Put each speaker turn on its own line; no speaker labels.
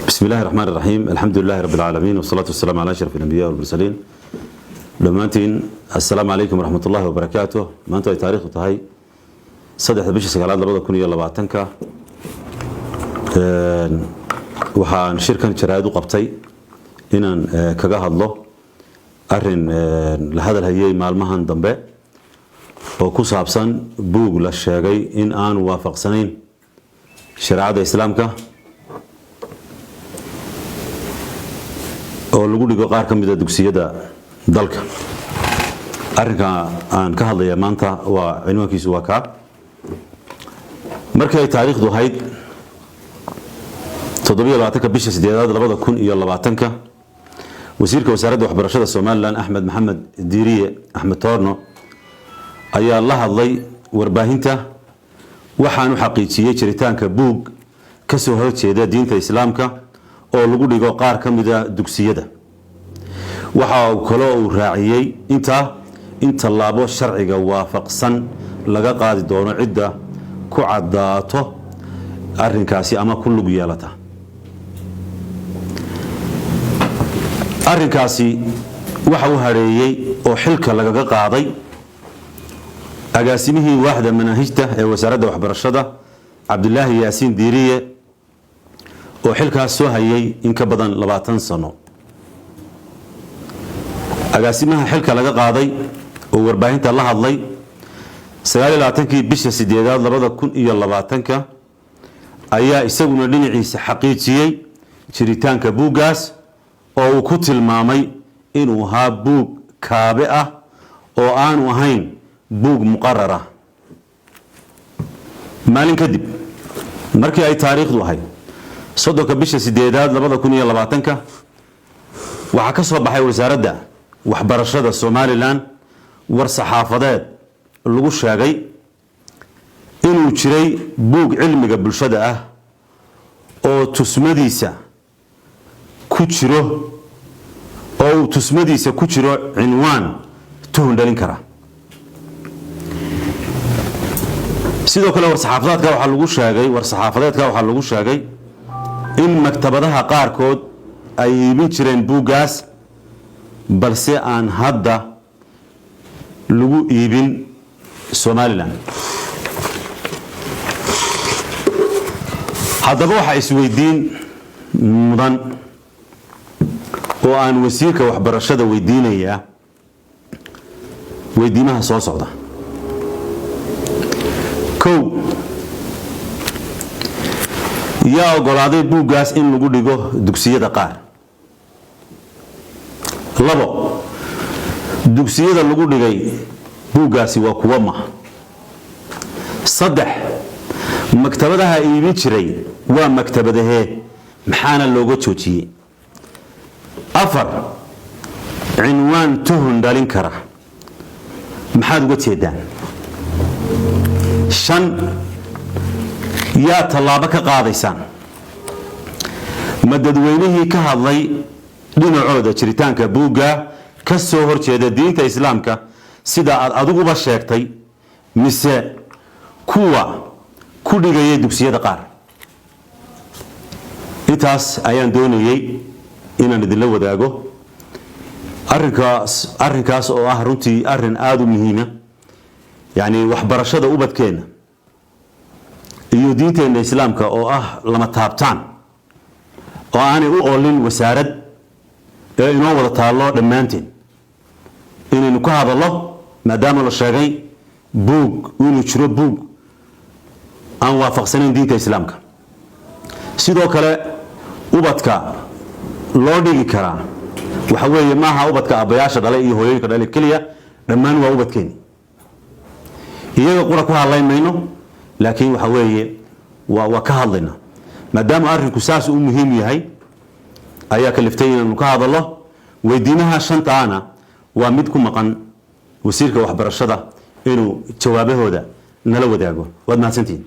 بسم الله الرحمن الرحيم. الحمد لله رب العالمين والصلاة والسلام على أشرف الأنبياء والمرسلين. دمانتين السلام عليكم ورحمة الله وبركاته. ما أنتوا تاريخ وتهاي صدق بيش سجلات لرضا كوني يلا بعتنك وحان شركة شرائد وقبتي إن كجاه الله أرن لهذا الهيئة مع المهن دنبه وكوس عبسان بوج للشاقي إن آن وافق سنين شريعة الإسلام كا oo lagu dhigo qaar ka mid ah dugsiyada dalka arrinka aan ka hadlayaa maanta waa cinwaankiisu waa ka markay taariikhdu ahayd 27 bisha 8 2020 wasiirka wasaaradda waxbarashada Soomaaliland Axmed Maxamed Diiriye Axmed Toorno ayaa la hadlay warbaahinta waxaanu xaqiijiyay jiritaanka buug ka soo horjeeda diinta islaamka oo lagu dhigo qaar ka mid ah dugsiyada waxa uu kale oo raaciyay inta laabo sharciga waafaqsan laga qaadi doono cidda ku cadaato arrinkaasi ama ku lug yeelata arrinkaasi waxa uu hareeyay oo xilka laga qaaday agaasimihii waaxda manahijta ee wasaaradda waxbarashada Cabdullaahi Yaasiin Diiriye oo xilkaas soo hayay in ka badan 20 sano agaasimaha xilka laga qaaday oo warbaahinta la hadlay 29 bisha 8 2020 ayaa isaguna dhinaciisa xaqiijiyay jiritaanka buugaas oo uu ku tilmaamay inuu ahaa buug kaabe ah oo aanu ahayn buug muqarrar ah maalin kadib markii ay taariikhdu ahayd 30 bisha 8 2020 waxa ka soo baxay wasaaradda waxbarashada Soomaaliland war saxaafadeed lagu sheegay inuu jiray buug cilmiga bulshada ah oo tusmadiisa ku jiro cinwaan tuhun dhalin kara sidoo kale war saxaafadeedka waxa lagu sheegay in maktabadaha qaarkood ay iibin jireen buugaas balse aan hadda lagu iibin Soomaaliland haddaba waxa isweydiin mudan oo aan wasiirka waxbarashada weydiinaya weydiimaha soo socda yaa ogolaaday buugaas in lagu dhigo dugsiyada qaar labo dugsiyada lagu dhigay buugaasi waa kuwa ma saddex maktabadaha iibin jiray waa maktabadahee maxaana looga joojiyay afar cinwaan tuhun dhalin kara maxaad uga jeedaan shan yaa tallaabo ka qaadaysaan ma dadweynihii ka hadlay dhinacooda jiritaanka buugga ka soo horjeeda diinta islaamka sida aad adiguba sheegtay mise kuwa ku dhigaya dugsiyada qaar intaas ayaan doonayay inaan idinla wadaago arrinkaas oo ah runtii arrin aad u muhiima yani waxbarashada ubadkeena iyo diinteena islaamka oo ah lama taabtaan oo aanay u oolin wasaarad ee inoo wada taalo dhamaanteen inaynu ka hadallo maadaama la sheegay buug inuu jiro buug aan waafaqsanayn diinta islaamka sidoo kale ubadka loo dhigi karaa waxa weeye maaha ubadka abayaasha dhalay iyo hooyooyinka dhalay kaliya dhammaan waa ubadkeeni iyaga qura ku hadlaymayno laakiin waxa weeye waa ka hadlayna maadaama arrinku saas uu muhiim yahay ayaa kaliftay inaan ka hadallo weydiinaha shantaana waa mid ku maqan wasiirka waxbarashada inuu jawaabahooda nala wadaago waad mahadsantihiin